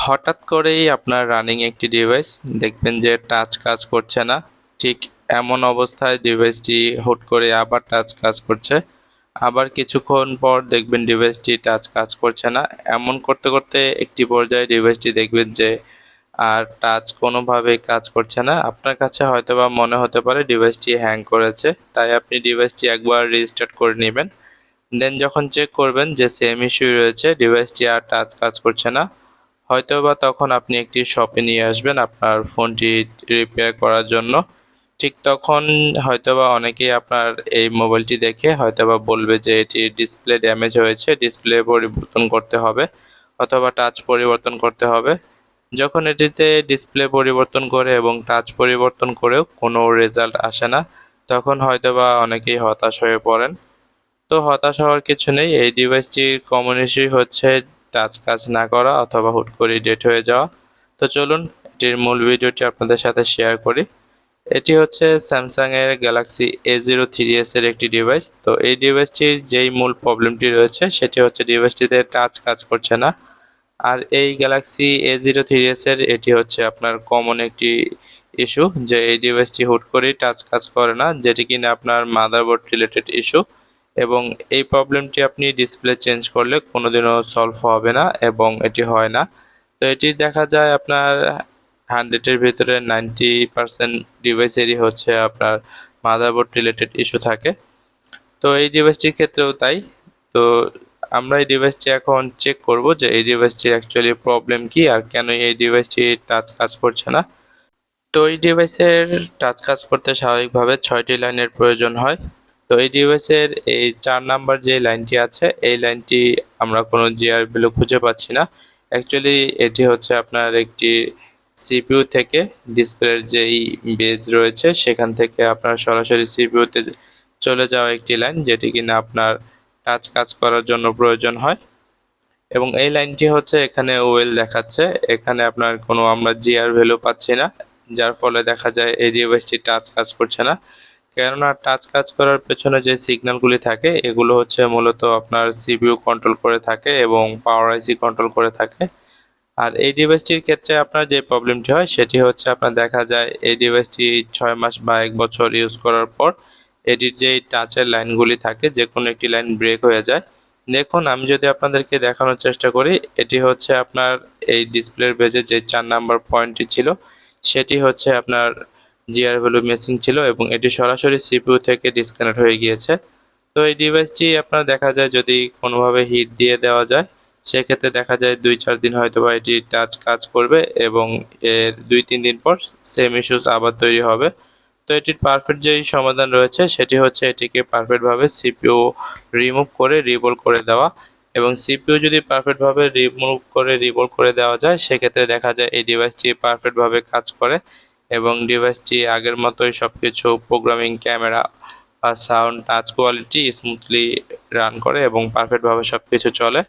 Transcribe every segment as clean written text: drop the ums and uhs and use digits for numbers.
হঠাৎ করেই আপনার রানিং একটি ডিভাইস দেখবেন যে টাচ কাজ করছে না। ঠিক এমন অবস্থায় ডিভাইসটি হুট করে আবার টাচ কাজ করছে। আবার কিছুক্ষণ পর দেখবেন ডিভাইসটি টাচ কাজ করছে না। এমন করতে করতে একটি পর্যায়ে ডিভাইসটি দেখবেন যে আর টাচ কোনোভাবেই কাজ করছে না। আপনার কাছে হয়তোবা মনে হতে পারে ডিভাইসটি হ্যাং করেছে, তাই আপনি ডিভাইসটি একবার রিস্টার্ট করে নেবেন। দেন যখন চেক করবেন যে সেম ইস্যু রয়েছে, ডিভাইসটি আর টাচ কাজ করছে না, হয়তোবা তখন আপনি একটি শপে নিয়ে আসবেন আপনার ফোনটি রিপেয়ার করার জন্য। ঠিক তখন হয়তোবা অনেকেই আপনার এই মোবাইলটি দেখে হয়তোবা বলবে যে এটির ডিসপ্লে ড্যামেজ হয়েছে, ডিসপ্লে পরিবর্তন করতে হবে অথবা টাচ পরিবর্তন করতে হবে। যখন এটিতে ডিসপ্লে পরিবর্তন করে এবং টাচ পরিবর্তন করেও কোনো রেজাল্ট আসে না, তখন হয়তোবা অনেকেই হতাশ হয়ে পড়েন। তো হতাশ হওয়ার কিছু নেই। এই ডিভাইসটির কমন ইস্যুই হচ্ছে টাচ কাজ না করা অথবা হুট করে ডেট হয়ে যাওয়া। তো চলুন এটির মূল ভিডিওটি আপনাদের সাথে শেয়ার করি। এটি হচ্ছে স্যামসাং এর গ্যালাক্সি A03s এর একটি ডিভাইস। তো এই ডিভাইসটির যেই মূল প্রবলেমটি রয়েছে সেটি হচ্ছে ডিভাইসটিতে টাচ কাজ করছে না। আর এই গ্যালাক্সি A03s এর এটি হচ্ছে আপনার কমন একটি ইস্যু, যে এই ডিভাইসটি হুট করেই টাচ কাজ করে না, যেটি কিনা আপনার মাদারবোর্ড রিলেটেড ইস্যু। এবং এই প্রবলেমটি আপনি ডিসপ্লে চেঞ্জ করলে কোনোদিনও সলভ হবে না এবং এটি হয় না। তো এটি দেখা যায় আপনার 100-এর ভিতরে 90% ডিভাইসেরই হচ্ছে আপনার মাদারবোর্ড রিলেটেড ইস্যু থাকে। তো এই ডিভাইসটির ক্ষেত্রেও তাই। তো আমরা এই ডিভাইসটি এখন চেক করব যে এই ডিভাইসটির অ্যাকচুয়ালি প্রবলেম কি আর কেন এই ডিভাইসটি টাচ কাজ করছে না। তো এই ডিভাইসের টাচ কাজ করতে স্বাভাবিকভাবে 6টি লাইনের প্রয়োজন হয়। তো এই ডিভাইসের এই 4 নাম্বার যে লাইনটি আছে, এই লাইনটি আমরা কোনো জিআর ভ্যালু খুঁজে পাচ্ছি না। অ্যাকচুয়ালি এটি হচ্ছে আপনার একটি সিপিইউ থেকে ডিসপ্লের যেই বেজ রয়েছে সেখান থেকে আপনার সরাসরি সিপিইউতে চলে যাওয়া একটি লাইন, যেটি কিনা আপনার টাচ কাজ করার জন্য প্রয়োজন হয়। এবং এই লাইনটি হচ্ছে এখানে ওয়েল দেখাচ্ছে, এখানে আপনার কোনো আমরা জিআর ভ্যালু পাচ্ছি না, যার ফলে দেখা যায় এই ডিভাইসটি টাচ কাজ করছে না। কেননা টাচ কাজ করার পেছনে যে সিগন্যালগুলি থাকে এগুলো হচ্ছে মূলত আপনার সিপিইউ কন্ট্রোল করে থাকে এবং পাওয়ার আইসি কন্ট্রোল করে থাকে। আর এই ডিভাইসটির ক্ষেত্রে আপনার যে প্রবলেমটি হয় সেটি হচ্ছে আপনার দেখা যায় এই ডিভাইসটি 6 মাস বা 1 বছর ইউজ করার পর এটির যে টাচের লাইনগুলি থাকে যে কোনো একটি লাইন ব্রেক হয়ে যায়। দেখুন আমি যদি আপনাদেরকে দেখানোর চেষ্টা করি, এটি হচ্ছে আপনার এই ডিসপ্লের বেজে যে 4 নাম্বার পয়েন্টটি ছিল সেটি হচ্ছে আপনার জিআর ভ্যালু মিসিং ছিল এবং এটি সরাসরি সিপিইউ থেকে ডিসকানেক্ট হয়ে গিয়েছে। তো এই ডিভাইসটি আপনার দেখা যায় যদি কোনোভাবে হিট দিয়ে দেওয়া যায়, সেক্ষেত্রে দেখা যায় 2-4 দিন হয়তোবা এটি টাচ কাজ করবে এবং এর 2-3 দিন পর সেম ইস্যুস আবার তৈরি হবে। তো এটির পারফেক্ট যেই সমাধান রয়েছে সেটি হচ্ছে এটিকে পারফেক্টভাবে সিপিইউ রিমুভ করে রিবোল করে দেওয়া। এবং সিপিইউ যদি পারফেক্টভাবে রিমুভ করে রিবোল করে দেওয়া যায়, সেক্ষেত্রে দেখা যায় এই ডিভাইসটি পারফেক্টভাবে কাজ করে এবং ডিভাইসটি আগের মতোই সবকিছু প্রোগ্রামিং, ক্যামেরা বা sound, touch quality smoothly run করে এবং পারফেক্টভাবে সবকিছু চলে।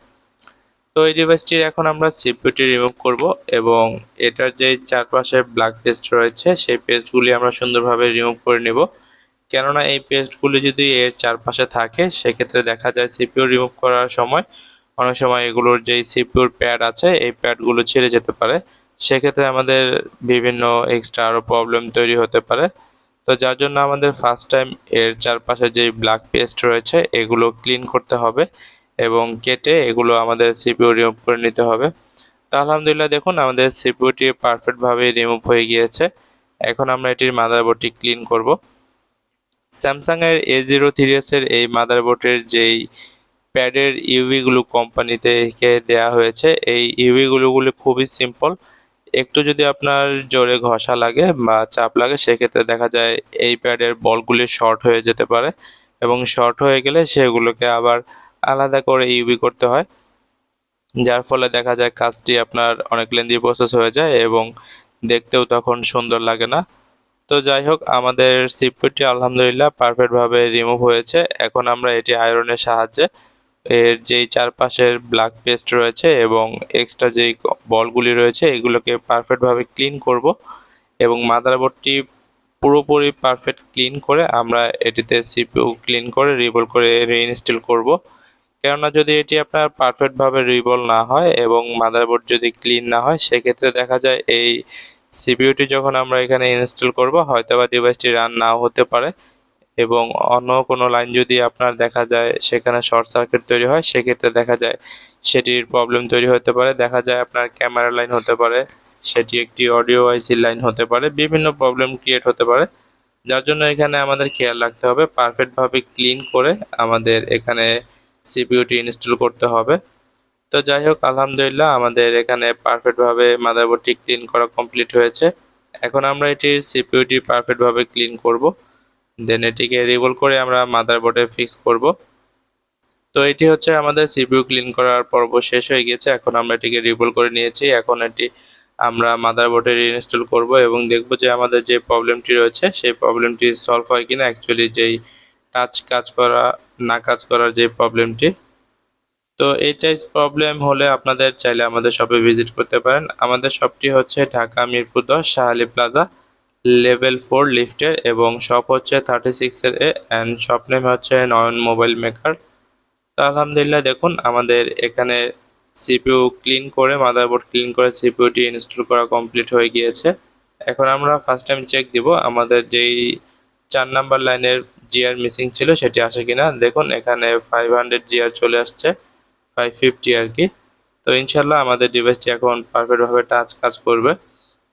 তো এই ডিভাইসটির এখন আমরা সিপিইউটি রিমুভ করব এবং এটার যে চারপাশে ব্ল্যাক পেস্ট রয়েছে সেই পেস্টগুলি আমরা সুন্দরভাবে রিমুভ করে নেব। কেননা এই পেস্টগুলি যদি এর চারপাশে থাকে সেক্ষেত্রে দেখা যায় সিপিইউ রিমুভ করার সময় অনেক সময় এগুলোর যেই সিপিইউর প্যাড আছে এই প্যাডগুলো ছিঁড়ে যেতে পারে। সেক্ষেত্রে আমাদের বিভিন্ন এক্সট্রা আরও প্রবলেম তৈরি হতে পারে। তো যার জন্য আমাদের ফার্স্ট টাইম এর চারপাশে যেই ব্ল্যাক পেস্ট রয়েছে এগুলো ক্লিন করতে হবে এবং কেটে এগুলো আমাদের সিপিইউ রিমুভ করে নিতে হবে। তো আলহামদুলিল্লাহ দেখুন আমাদের সিপিইউটি পারফেক্টভাবে রিমুভ হয়ে গিয়েছে। এখন আমরা এটির মাদারবোর্ডটি ক্লিন করব। স্যামসাং এর A03s এর এই মাদারবোর্ডের যেই প্যাডের ইউভিগুলো কোম্পানি থেকে দেওয়া হয়েছে, এই ইউভিগুলো খুবই সিম্পল। একটু যদি আপনার জোরে ঘষা লাগে বা চাপ লাগে সেক্ষেত্রে দেখা যায় এই প্যাডের বলগুলি শর্ট হয়ে যেতে পারে এবং শর্ট হয়ে গেলে সেগুলোকে আবার আলাদা করে ইউভি করতে হয়, যার ফলে দেখা যায় কাজটি আপনার অনেক লেন্দি প্রসেস হয়ে যায় এবং দেখতেও তখন সুন্দর লাগে না। তো যাই হোক আমাদের সিপিইউটি আলহামদুলিল্লাহ পারফেক্টভাবে রিমুভ হয়েছে। এখন আমরা এটি আয়রনের সাহায্যে এর যেই চারপাশের ব্ল্যাক পেস্ট রয়েছে এবং এক্সট্রা যেই বলগুলি রয়েছে এগুলোকে পারফেক্টভাবে ক্লিন করব এবং মাদারবোর্ডটি পুরোপুরি পারফেক্ট ক্লিন করে আমরা এটিতে সিপিইউ ক্লিন করে রিবোল করে রিইনস্টল করব। কেননা যদি এটি আপনার পারফেক্টভাবে রিবল না হয় এবং মাদারবোর্ড যদি ক্লিন না হয়, সেক্ষেত্রে দেখা যায় এই সিপিইউটি যখন আমরা এখানে ইনস্টল করব হয়তোবা ডিভাইসটি রান নাও হতে পারে এবং অন্য কোনো লাইন যদি আপনার দেখা যায় সেখানে শর্ট সার্কিট তৈরি হয়, সেক্ষেত্রে দেখা যায় সেটির প্রবলেম তৈরি হতে পারে। দেখা যায় আপনার ক্যামেরা লাইন হতে পারে, সেটি একটি অডিও আইসির লাইন হতে পারে, বিভিন্ন প্রবলেম ক্রিয়েট হতে পারে। যার জন্য এখানে আমাদের খেয়াল রাখতে হবে পারফেক্টভাবে ক্লিন করে আমাদের এখানে সিপিইউটি ইনস্টল করতে হবে। তো যাই হোক, আলহামদুলিল্লাহ আমাদের এখানে পারফেক্টভাবে মাদারবোর্ডটি ক্লিন করা কমপ্লিট হয়েছে। এখন আমরা এটির সিপিইউটি পারফেক্টভাবে ক্লিন করব, দেন এটিকে রিবল করে আমরা মাদারবোর্ডে ফিক্স করব। তো এটি হচ্ছে আমাদের সিপিইউ ক্লিন করার পর্ব শেষ হয়ে গেছে। এখন আমরা এটিকে রিবল করে নিয়েছি। এখন এটি আমরা মাদারবোর্ডে ইনস্টল করব এবং দেখব যে আমাদের যে প্রবলেমটি রয়েছে সেই প্রবলেমটি সলভ হয় কিনা, অ্যাকচুয়ালি যেই টাচ কাজ করা না কাজ করার যে প্রবলেমটি। তো এই টাইপ প্রবলেম হলে আপনাদের চাইলে আমাদের শপে ভিজিট করতে পারেন। আমাদের শপটি হচ্ছে ঢাকা মিরপুর 10 শাহালি প্লাজা লেভেল 4 লিফটের এবং শপ হচ্ছে 36 এর অ্যান্ড শপ নেম হচ্ছে নয়ন মোবাইল মেকার। তো আলহামদুলিল্লাহ দেখুন আমাদের এখানে সিপিইউ ক্লিন করে মাদারবোর্ড ক্লিন করে সিপিইউটি ইনস্টল করা কমপ্লিট হয়ে গিয়েছে। এখন আমরা ফার্স্ট টাইম চেক দিব আমাদের যেই 4 নাম্বার লাইনের জিআর মিসিং ছিল সেটি আসে কিনা। দেখুন এখানে 500 জিআর চলে আসছে, 550 আর কি। তো ইনশাল্লাহ আমাদের ডিভাইসটি এখন পারফেক্টভাবে টাচ কাজ করবে।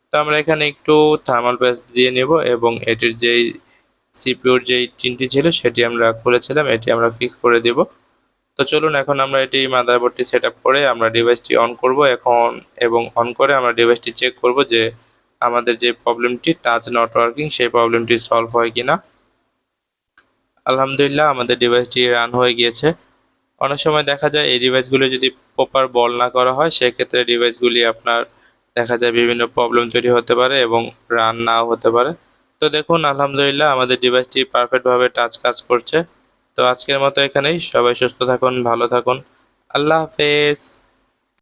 তো আমরা এখানে একটু থার্মাল পেস্ট দিয়ে নেব এবং এটির যেই সিপিইউর যেই চিনটি ছিল সেটি আমরা খুলেছিলাম, এটি আমরা ফিক্স করে দেব। তো চলুন এখন আমরা এটি মাদারবোর্ডটি সেট আপ করে আমরা ডিভাইসটি অন করব এখন, এবং অন করে আমরা ডিভাইসটি চেক করব যে আমাদের যে প্রবলেমটি টাচ নট ওয়ার্কিং সেই প্রবলেমটি সলভ হয় কিনা। আলহামদুলিল্লাহ আমাদের ডিভাইসটি রান হয়ে গিয়েছে। অনেক সময় দেখা যায় এই ডিভাইসগুলো যদি প্রপার বল না করা হয় সেক্ষেত্রে ডিভাইসগুলি আপনার দেখা যায় বিভিন্ন প্রবলেম তৈরি হতে পারে এবং রান নাও হতে পারে। তো দেখুন আলহামদুলিল্লাহ আমাদের ডিভাইসটি পারফেক্টভাবে টাচ কাজ করছে। তো আজকের মতো এখানেই, সবাই সুস্থ থাকুন, ভালো থাকুন, আল্লাহ হাফেজ।